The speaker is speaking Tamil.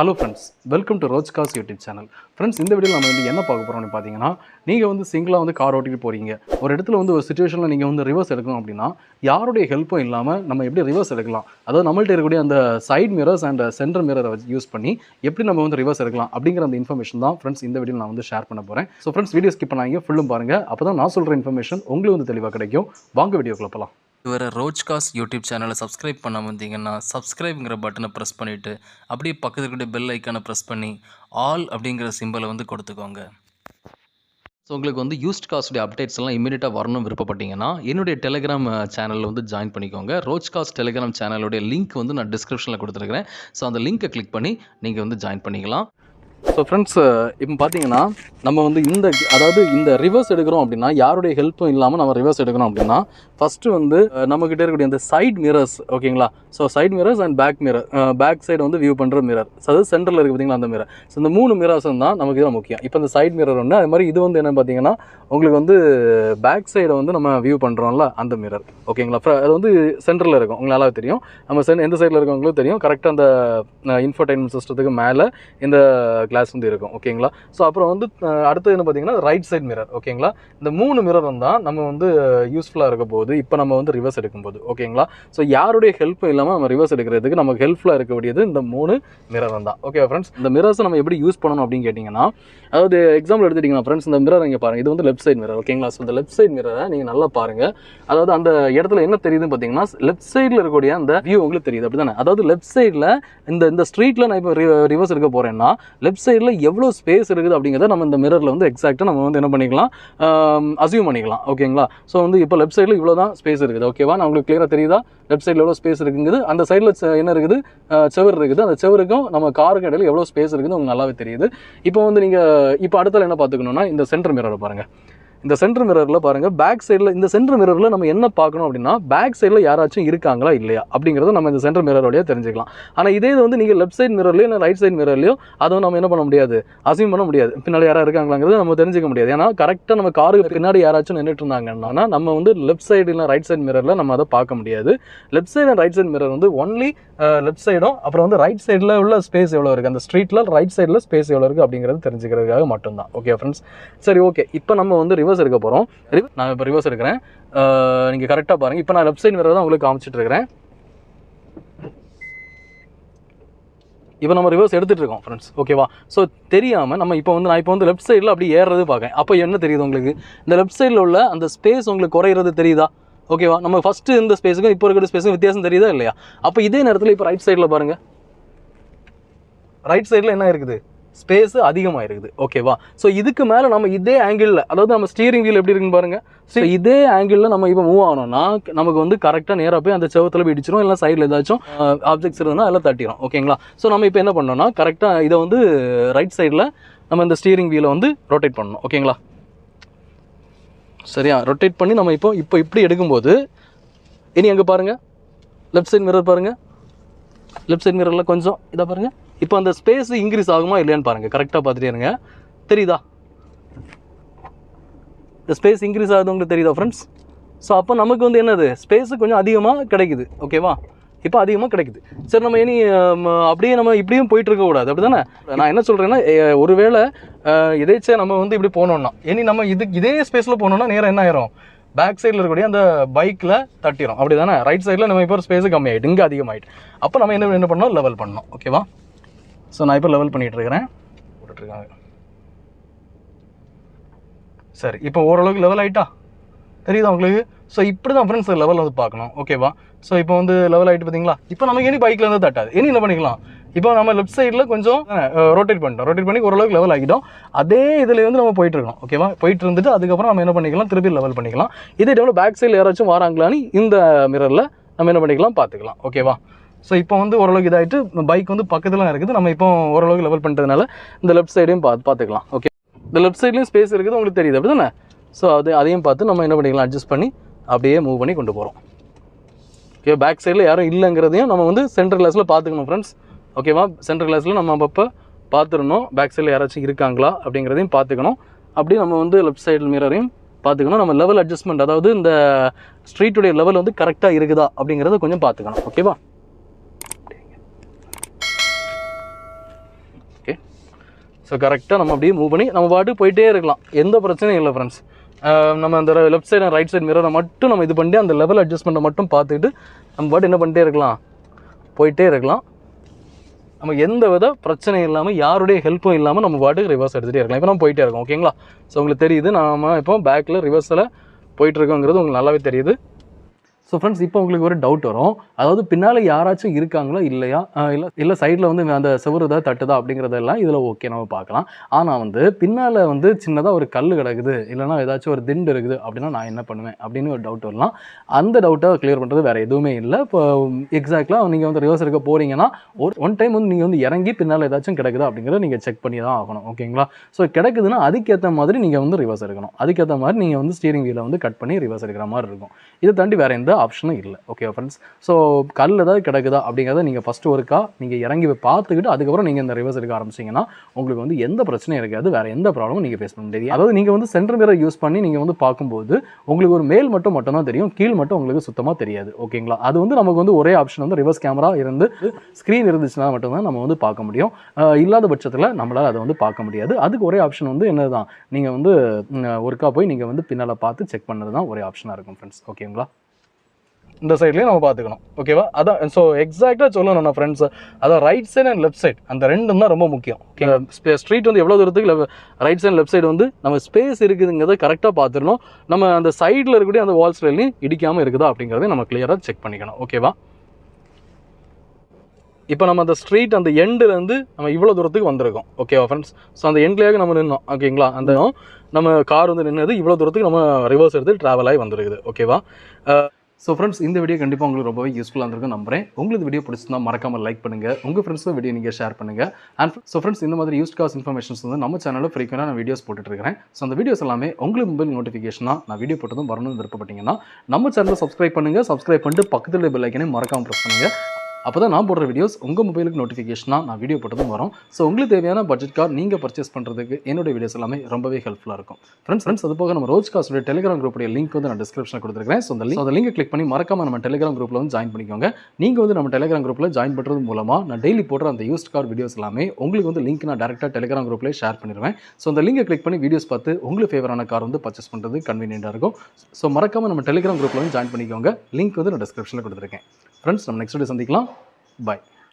Hello friends, welcome to Roche YouTube channel. Friends, இந்த வீடியோல நம்ம வந்து என்ன பார்க்க போறோம்னு பாத்தீங்கன்னா, நீங்க வந்து சிங்கிளா வந்து கார் ஓட்டிட்டு போறீங்க. ஒரு இடத்துல வந்து ஒரு சிச்சுவேஷன்ல நீங்க வந்து ரிவர்ஸ் எடுக்கணும் அப்படினா, யாருடைய ஹெல்ப்பும் இல்லாம நம்ம எப்படி ரிவர்ஸ் எடுக்கலாம்? அதாவது நம்மள்ட்ட இருக்கக்கூடிய அந்த சைடு மிரர்ஸ் அண்ட் சென்டர் மிரரை யூஸ் பண்ணி எப்படி நம்ம வந்து ரிவர்ஸ் எடுக்கலாம் அப்படிங்கிற அந்த இன்ஃபர்மேஷன் தான் ஃப்ரெண்ட்ஸ் இந்த வீடியோல நான் வந்து ஷேர் பண்ண போறேன். சோ ஃப்ரெண்ட்ஸ் வீடியோ ஸ்கிப் பண்ணாதீங்க, ஃபுல்லும் பாருங்க. அப்பதான் நான் சொல்ற இன்ஃபர்மேஷன் உங்களுக்கு வந்து தெளிவா கிடைக்கும். வாங்க வீடியோக்குள்ள போலாம். இதுவரை ரோச்காஸ் யூடியூப் சேனலை சப்ஸ்கிரைப் பண்ணாமல் இருந்தீங்கன்னா சப்ஸ்கிரைப்ங்கிற பட்டனை ப்ரெஸ் பண்ணிவிட்டு அப்படியே பக்கத்தில் இருக்கிற பெல் ஐக்கானை ப்ரெஸ் பண்ணி ஆல் அப்படிங்கிற சிம்பிளை வந்து கொடுத்துக்கோங்க. ஸோ உங்களுக்கு வந்து யூஸ்ட் காஸ்டுடைய அப்டேட்ஸ் எல்லாம் இமீடியட்டாக வரணும் விருப்பப்பட்டீங்கன்னா என்னுடைய டெலிகிராம் சேனலில் வந்து ஜாயின் பண்ணிக்கோங்க. ரோச்காஸ் டெலிகிராம் சேனலுடைய லிங்க் வந்து நான் டிஸ்கிரிப்ஷனில் கொடுத்துருக்கிறேன். ஸோ அந்த லிங்க்கை கிளிக் பண்ணி நீங்கள் வந்து ஜாயின் பண்ணிக்கலாம். ஸோ ஃப்ரெண்ட்ஸ், இப்போ பார்த்தீங்கன்னா நம்ம வந்து இந்த ரிவர்ஸ் எடுக்கிறோம் அப்படின்னா யாருடைய ஹெல்ப்பும் இல்லாமல் நம்ம ரிவர்ஸ் எடுக்கிறோம் அப்படின்னா ஃபஸ்ட்டு வந்து நம்மக்கிட்ட இருக்கக்கூடிய அந்த சைட் மிரர்ஸ், ஓகேங்களா? So side mirrors and back mirror, back side வந்து வியூ பண்ணுற மிரர், அதாவது சென்டரில் இருக்குது பார்த்தீங்களா அந்த மிரர். ஸோ இந்த 3 மிரர்ஸும் தான் நமக்கு இதில் முக்கியம். இப்போ இந்த சைட் மிரர் ஒன்று, அது மாதிரி இது வந்து என்ன பார்த்தீங்கன்னா உங்களுக்கு வந்து பேக் சைடை வந்து நம்ம வியூ பண்ணுறோம்ல அந்த மிரர், ஓகேங்களா? அது வந்து சென்டரில் இருக்கும், உங்களுக்கு நல்லா தெரியும். நம்ம எந்த சைடில் இருக்கவங்களும் தெரியும். கரெக்டாக அந்த இன்ஃபோர்டைன்மெண்ட் சிஸ்டத்துக்கு மேலே இந்த கிளாஸ் வந்து இருக்கும், ஓகேங்களா? ஸோ அப்புறம் வந்து அடுத்தது என்ன பார்த்தீங்கன்னா ரைட் சைட் மிரர், ஓகேங்களா? இந்த 3 மிரர் தான் நம்ம வந்து யூஸ்ஃபுல்லாக இருக்க போகுது இப்போ நம்ம வந்து ரிவர்ஸ் எடுக்கும்போது, ஓகேங்களா? ஸோ யாருடைய ஹெல்ப்பும் இல்லாமல் நம்ம ரிவர்ஸ் எடுக்கிறதுக்கு நமக்கு ஹெல்ப்ஃபுல்லாக இருக்கக்கூடியது இந்த 3 மிரர் தான், ஓகே ஃப்ரெண்ட்ஸ்? இந்த மிரர்ஸை நம்ம எப்படி யூஸ் பண்ணணும் அப்படின்னு கேட்டிங்கன்னா, அதாவது எக்ஸாம்பிள் எடுத்துட்டிங்கன்னா ஃப்ரெண்ட்ஸ், இந்த மிரர் இங்கே பாருங்கள், இது வந்து லெஃப்ட் சைட் மிரர், ஓகேங்களா? ஸோ இந்த லெஃப்ட் சைட் மிரரை நீங்கள் நல்லா பாருங்கள். அதாவது அந்த இடத்துல என்ன தெரியுதுன்னு பார்த்தீங்கன்னா லெஃப்ட் சைடில் இருக்கக்கூடிய அந்த வியூ உங்களுக்கு தெரியுது, அப்படி தானே? அதாவது லெஃப்ட் சைடில் இந்த ஸ்ட்ரீட்டில் நான் இப்போ ரிவர்ஸ் எடுக்க போகிறேன்னா லெஃப்ட் சைடில் எவ்வளோ ஸ்பேஸ் இருக்குது அப்படிங்கிறத நம்ம இந்த மிரரில் வந்து எக்ஸாக்டாக நம்ம வந்து என்ன பண்ணிக்கலாம், அசியூம் பண்ணிக்கலாம், ஓகேங்களா? ஸோ வந்து இப்போ லெஃப்ட் சைடில் இவ்வளோ தான் ஸ்பேஸ் இருக்குது, ஓகேவா? நான் உங்களுக்கு கிளியராக தெரியுதா லெஃப்ட் சைடில் எவ்வளோ ஸ்பேஸ் இருக்குங்குது? அந்த சைடில் என்ன இருக்குது, செவர் இருக்குது. அந்த செவருக்கும் நம்ம காருக்கு இடையில எவ்வளோ ஸ்பேஸ் இருக்குதுன்னு உங்களுக்கு நல்லாவே தெரியுது. இப்போ வந்து நீங்கள் இப்போ அடுத்தால என்ன பார்த்துக்கணும்னா இந்த சென்டர் மிரரை பாருங்கள். இந்த சென்டர் மிரரில் பாருங்கள், பேக் சைடில் இந்த சென்டர் மிரரில் நம்ம என்ன பார்க்கணும் அப்படின்னா பேக் சைடில் யாராச்சும் இருக்காங்களா இல்லையா அப்படிங்கிறத நம்ம இந்த சென்டர் மிரரோடய தெரிஞ்சுக்கலாம். ஆனால் இதே வந்து நீங்கள் லெஃப்ட் சைட் மிரர்லையோ இல்லை ரைட் சைட் மிரர்லையோ அதை நம்ம என்ன பண்ண முடியாது, அசியூம் பண்ண முடியாது. பின்னாடி யாராவது இருக்காங்களாங்கிறது நம்ம தெரிஞ்சிக்க முடியாது. ஏன்னா கரெக்டாக நம்ம காருக்கு பின்னாடி யாராச்சும் நின்றுட்டு இருந்தாங்கன்னா நம்ம வந்து லெஃப்ட் சைடு இல்லை ரைட் சைட் மிரரில் நம்ம அதை பார்க்க முடியாது. Left side and right side mirror வந்து ஒன்லி லெஃப்ட் சைடும் அப்புறம் வந்து ரைட் சைடில் உள்ள ஸ்பேஸ் எவ்வளோ இருக்குது, அந்த ஸ்ட்ரீட்டில் ரைட் சைடில் ஸ்பேஸ் எவ்வளோ இருக்குது அப்படிங்கிறது தெரிஞ்சுக்கிறதுக்காக மட்டும்தான், ஓகே ஃப்ரெண்ட்ஸ்? சரி, ஓகே. இப்போ நம்ம வந்து ரிவர்ஸ் எடுக்க போகிறோம். நான் இப்போ ரிவர்ஸ் எடுக்கிறேன், நீங்கள் கரெக்டாக பாருங்கள். இப்போ நான் லெஃப்ட் சைட் மிரர் தான் உங்களுக்கு காமிச்சிட்டு இருக்கிறேன். இப்போ நம்ம ரிவர்ஸ் எடுத்துகிட்டு இருக்கோம் ஃப்ரெண்ட்ஸ், ஓகேவா? ஸோ தெரியாமல் நான் இப்போ வந்து லெஃப்ட் சைடில் அப்படி ஏறுறது பார்க்கேன். அப்போ என்ன தெரியுது உங்களுக்கு, இந்த லெஃப்ட் சைடில் உள்ள அந்த ஸ்பேஸ் உங்களுக்கு குறையிறது தெரியுதா, ஓகேவா? நம்ம ஃபஸ்ட்டு இந்த ஸ்பேஸுக்கும் இப்போ இருக்கிற ஸ்பேஸுக்கும் வித்தியாசம் தெரியுதா இல்லையா? அப்போ இதே நேரத்தில் இப்போ ரைட் சைடில் பாருங்கள், ரைட் சைடில் என்ன இருக்குது, ஸ்பேஸ் அதிகமாக இருக்குது, ஓகேவா? ஸோ இதுக்கு மேலே நம்ம இதே ஆங்கிளில், அதாவது நம்ம ஸ்டீரிங் வீல் எப்படி இருக்குன்னு பாருங்கள். ஸோ இதே ஆங்கிளில் நம்ம இப்போ மூவ் ஆகணும்னா நமக்கு வந்து கரெக்டாக நேராக போய் அந்த செவத்தில் போய் இடிச்சிடும், இல்லை சைடில் ஏதாச்சும் ஆப்ஜெக்ட்ஸ் இருந்தால் எல்லாம் தட்டிடும், ஓகேங்களா? ஸோ நம்ம இப்போ என்ன பண்ணோம்னா கரெக்டாக இதை வந்து ரைட் சைடில் நம்ம இந்த ஸ்டீரிங் வீலை வந்து ரொட்டேட் பண்ணணும், ஓகேங்களா? சரியா? ரொட்டேட் பண்ணி நம்ம இப்போ இப்படி எடுக்கும்போது இனி அங்கே பாருங்கள், லெஃப்ட் சைட் மிரர் பாருங்கள். லெஃப்ட் சைட் மிரரில் கொஞ்சம் இதை பாருங்கள். இப்போ அந்த ஸ்பேஸ் இன்க்ரீஸ் ஆகுமா இல்லையான்னு பாருங்கள், கரெக்டாக பார்த்துட்டே இருங்க. தெரியுதா இந்த ஸ்பேஸ் இன்க்ரீஸ் ஆகுது உங்களுக்கு தெரியுதா ஃப்ரெண்ட்ஸ்? ஸோ அப்போ நமக்கு வந்து என்னது, ஸ்பேஸு கொஞ்சம் அதிகமாக கிடைக்குது, ஓகேவா? இப்போ அதிகமாக கிடைக்குது. சரி, நம்ம இனி அப்படியே நம்ம இப்படியும் போயிட்டு இருக்கக்கூடாது, அப்படி தானே? நான் என்ன சொல்கிறேன்னா, ஒருவேளை எதேச்சா நம்ம வந்து இப்படி போனோம்னா இனி நம்ம இதே ஸ்பேஸில் போனோம்னா நேரம் என்ன ஆயிரும், பேக் சைடில் இருக்கக்கூடிய அந்த பைக்கில் தட்டிடும், அப்படி தானே? ரைட் சைடில் நம்ம இப்போ ஸ்பேஸு கம்மியாகிட்டு இங்கே அதிகமாகிட்டு. அப்போ நம்ம என்ன பண்ணோம், லெவல் பண்ணோம், ஓகேவா? ஸோ நான் இப்போ லெவல் பண்ணிகிட்டு இருக்கிறேன், போட்டுட்ருக்காங்க. சரி, இப்போ ஓரளவுக்கு லெவல் ஆகிட்டா தெரியுதா உங்களுக்கு? ஸோ இப்படி தான் ஃப்ரெண்ட்ஸ் லெவல் வந்து பார்க்கணும், ஓகேவா? ஸோ இப்போ வந்து லெவல் ஆகிட்டு பார்த்தீங்களா? இப்போ நமக்கு இனி பைக்கில் வந்து தட்டாது. இனி என்ன பண்ணிக்கலாம், இப்போ நம்ம லெஃப்ட் சைடில் கொஞ்சம் ரொட்டேட் பண்ணி ஓரளவுக்கு லெவல் ஆகிட்டோம். அதே இதில் வந்து நம்ம போயிட்டுருக்கோம், ஓகேவா? போயிட்டு இருந்துட்டு அதுக்கப்புறம் நம்ம என்ன பண்ணிக்கலாம், திருப்பி லெவல் பண்ணிக்கலாம். இதே டைமில் பேக் சைடில் யாராச்சும் வராங்களான்னு இந்த மிரரில் நம்ம என்ன பண்ணிக்கலாம், பார்த்துக்கலாம், ஓகேவா? ஸோ இப்போ வந்து ஓரளவுக்கு இதாகிட்டு பைக் வந்து பக்கத்தில் இருக்குது. நம்ம இப்போ ஓரளவுக்கு லெவல் பண்ணிட்டதுனால இந்த லெஃப்ட் சைடையும் பார்த்துக்கலாம், ஓகே? இந்த லெஃப்ட் சைட்லேயும் ஸ்பேஸ் இருக்குது உங்களுக்கு தெரியுது, அப்படி தானே? ஸோ அதையும் பார்த்து நம்ம என்ன பண்ணிக்கலாம், அட்ஜஸ்ட் பண்ணி அப்படியே மூவ் பண்ணி கொண்டு போகிறோம், ஓகே? பேக் சைடில் யாரும் இல்லைங்கிறதையும் நம்ம வந்து சென்டர் கிளாஸில் பார்த்துக்கணும் ஃப்ரெண்ட்ஸ், ஓகேவா? சென்டர் கிளாஸில் நம்ம அப்பப்போ பார்த்துடணும், பேக் சைடில் யாராச்சும் இருக்காங்களா அப்படிங்கிறதையும் பார்த்துக்கணும். அப்படி நம்ம வந்து லெஃப்ட் சைடு மிரரையும் பார்த்துக்கணும். நம்ம லெவல் அட்ஜஸ்ட்மெண்ட், அதாவது இந்த ஸ்ட்ரீட்டுடைய லெவல் வந்து கரெக்டாக இருக்குதா அப்படிங்கிறத கொஞ்சம் பார்த்துக்கணும், ஓகேவா? ஸோ கரெக்டாக நம்ம அப்படியே மூவ் பண்ணி நம்ம பாட்டுக்கு போயிட்டே இருக்கலாம், எந்த பிரச்சனையும் இல்லை ஃப்ரெண்ட்ஸ். நம்ம அந்த லெஃப்ட் சைடு ரைட் சைடு மிரரை மட்டும் நம்ம இது பண்ணி அந்த லெவல் அட்ஜஸ்ட்மெண்ட்டை மட்டும் பார்த்துக்கிட்டு நம்ம பாட்டு என்ன பண்ணிட்டே இருக்கலாம், போயிட்டே இருக்கலாம். நம்ம எந்த வித பிரச்சனையும் இல்லாமல் யாருடைய ஹெல்ப்பும் இல்லாமல் நம்ம பாட்டுக்கு ரிவர்ஸ் எடுத்துகிட்டே இருக்கலாம். இப்போ நம்ம போயிட்டே இருக்கோம். ஓகேங்களா? ஸோ உங்களுக்கு தெரியுது நம்ம இப்போ பேக்கில் ரிவர்ஸில் போயிட்டுருக்கோங்கிறது உங்களுக்கு நல்லாவே தெரியுது. ஸோ ஃப்ரெண்ட்ஸ், இப்போ உங்களுக்கு ஒரு டவுட் வரும், அதாவது பின்னால் யாராச்சும் இருக்காங்களா இல்லையா, இல்லை சைடில் வந்து அந்த செவரு ஏதாவது தட்டுதா அப்படிங்கிறதெல்லாம் இதில் ஓகே நம்ம பார்க்கலாம். ஆனால் வந்து பின்னால் வந்து சின்னதாக ஒரு கல் கிடக்குது, இல்லைனா ஏதாச்சும் ஒரு திண்டு இருக்குது அப்படின்னா நான் என்ன பண்ணுவேன் அப்படின்னு ஒரு டவுட் வரலாம். அந்த டவுட்டை கிளியர் பண்ணுறது வேறு எதுவுமே இல்லை. இப்போ எக்ஸாக்டாக நீங்கள் வந்து ரிவர்ஸ் எடுக்க போகிறீங்கன்னா ஒன் டைம் வந்து நீங்கள் வந்து இறங்கி பின்னால் ஏதாச்சும் கிடக்குதா அப்படிங்கிறத நீங்கள் செக் பண்ணி தான் ஆகணும். ஓகேங்களா? ஸோ கிடக்குதுன்னா அதுக்கேற்ற மாதிரி நீங்கள் வந்து ரிவர்ஸ் எடுக்கணும். அதுக்கேற்ற மாதிரி நீங்கள் வந்து ஸ்டீரிங் வீலை வந்து கட் பண்ணி ரிவர்ஸ் எடுக்கிற மாதிரி இருக்கும். இதை தாண்டி வேறு எந்த ஆப்ஷனும் இல்லை. ஓகே ஃப்ரெண்ட்ஸ், ஸோ கல் ஏதாவது கிடக்குதா அப்படிங்கிறத நீங்கள் ஃபஸ்ட்டு ஒருக்கா நீங்கள் இறங்கி பார்த்துக்கிட்டு அதுக்கப்புறம் நீங்கள் இந்த ரிவர்ஸ் எடுக்க ஆரம்பிச்சிங்கன்னா உங்களுக்கு வந்து எந்த பிரச்சனையும் இருக்காது, வேறு எந்த ப்ராப்ளமும் நீங்கள் ஃபேஸ் பண்ண முடியாது. அதாவது நீங்கள் வந்து சென்டர் மிரர் யூஸ் பண்ணி நீங்கள் வந்து பார்க்கும்போது உங்களுக்கு ஒரு மேல் மட்டும் தான் தெரியும், கீழ் மட்டும் உங்களுக்கு சுத்தமாக தெரியாது. ஓகேங்களா? அது வந்து நமக்கு வந்து ஒரே ஆப்ஷன் வந்து ரிவர்ஸ் கேமரா இருந்து ஸ்க்ரீன் இருந்துச்சுன்னா மட்டும்தான் நம்ம வந்து பார்க்க முடியும். இல்லாத பட்சத்தில் நம்மளால் அதை வந்து பார்க்க முடியாது. அதுக்கு ஒரே ஆப்ஷன் வந்து என்ன தான், நீங்கள் வந்து ஒருக்கா போய் நீங்கள் வந்து பின்னால் பார்த்து செக் பண்ணது தான் ஒரே ஆப்ஷனாக இருக்கும் ஃப்ரெண்ட்ஸ். ஓகேங்களா? இந்த சைட்லேயும் நம்ம பார்த்துக்கணும். ஓகேவா? அதான் ஸோ எக்ஸாக்டாக சொல்லணும் நான் ஃப்ரெண்ட்ஸ், அதான் right side and left side அந்த ரெண்டும் தான் ரொம்ப முக்கியம். ஓகே, ஸ்ட்ரீட் வந்து எவ்வளோ தூரத்துக்கு ரைட் சைடு லெஃப்ட் சைடு வந்து நம்ம ஸ்பேஸ் இருக்குதுங்கிறத கரெக்டாக பார்த்துடணும். நம்ம அந்த சைடில் இருக்கக்கூடிய அந்த வால் ஸ்டைலையும் இடிக்காமல் இருக்குதா அப்படிங்கிறத நம்ம கிளியராக செக் பண்ணிக்கணும். ஓகேவா? இப்போ நம்ம அந்த ஸ்ட்ரீட் அந்த எண்டுலேருந்து நம்ம இவ்வளோ தூரத்துக்கு வந்திருக்கோம். ஓகேவா ஃப்ரெண்ட்ஸ்? ஸோ அந்த எண்ட்லேயே நம்ம நின்னோம். ஓகேங்களா? அந்த நம்ம கார் வந்து நின்னது இவ்வளோ தூரத்துக்கு நம்ம ரிவர்ஸ் எடுத்து ட்ராவல் ஆகி வந்துருக்குது. ஓகேவா? ஸோ ஃப்ரெண்ட்ஸ், இந்த வீடியோ கண்டிப்பாக உங்களுக்கு ரொம்பவே யூஸ்ஃபுல்லாக இருந்திருக்கும் நம்புறேன். உங்களுக்கு வீடியோ பிடிச்சிருந்தா மறக்காமல் லைக் பண்ணுங்கள், உங்கள் ஃப்ரெண்ட்ஸும் வீடியோ நீங்கள் ஷேர் பண்ணுங்கள். அண்ட் ஸோ ஃப்ரெண்ட்ஸ், இந்த மாதிரி யூஸ்ட் கார்ஸ் இன்ஃபர்மேஷன்ஸ் வந்து நம்ம சேனலில் ஃப்ரீக்வெண்டாக நான் வீடியோஸ் போட்டுட்ருக்கேன். ஸோ அந்த வீடியோஸ் எல்லாமே உங்களுக்கு மொபைல் நோட்டிஃபிகேஷனாக நான் வீடியோ போட்டதும் வரணும்னு விருப்பப்பட்டீங்கன்னா நம்ம சேனலை சப்ஸ்கிரைப் பண்ணுங்கள். சப்ஸ்கிரைப் பண்ணிட்டு பக்கத்தில் பெல் ஐக்கனை மறக்காமல் ப்ரெஸ் பண்ணுங்கள். அப்போ தான் நான் போடுற வீடியோஸ் உங்கள் மொபைலுக்கு நோட்டிஃபிகேஷனாக நான் வீடியோ போட்டதும் வரும். ஸோ உங்களுக்கு தேவையான பட்ஜெட் கார் நீங்கள் பர்ச்சேஸ் பண்ணுறதுக்கு என்னோட வீடியோஸ் எல்லாமே ரொம்பவே ஹெல்ப்ஃபுல்லாக இருக்கும். ஃப்ரெண்ட்ஸ், அது போக நம்ம ரோச் கார்ஸோட டெலிகிராம் குரூப்புடைய லிங்க் வந்து நான் டிஸ்கிரிப்ஷனில் கொடுத்துருக்கேன். ஸோ அந்த லிங்கை கிளிக் பண்ணி மறக்காமல் நம்ம டெலிகிராம் குரூப்பில் வந்து ஜாயின் பண்ணிக்கோங்க. நீங்கள் வந்து நம்ம டெலிகிராம் குரூப்பில் ஜாயின் பண்ணுறது மூலமாக நான் டெய்லி போடுற அந்த யூஸ்ட் கார் வீடியோஸ் எல்லாமே உங்களுக்கு வந்து லிங்க் நான் டேரெக்டாக டெலிகிராம் குரூப்லேயே ஷேர் பண்ணிடுவேன். ஸோ அந்த லிங்கை கிளிக் பண்ணி வீடியோஸ் பார்த்து உங்களுக்கு ஃபேவரான கார் வந்து பர்ச்சேஸ் பண்ணுறது கன்வீனியன்ட்டாக இருக்கும். ஸோ மறக்காமல் நம்ம டெலிகிராம் குரூப்பில் வந்து ஜாயின் பண்ணிக்கோங்க. லிங்க் வந்து நான் டிஸ்கிரிப்ஷனில் கொடுத்துருக்கேன். ஃப்ரெண்ட்ஸ், நம்ம நெக்ஸ்ட் வீடியோ சந்திக்கலாம். பாய்.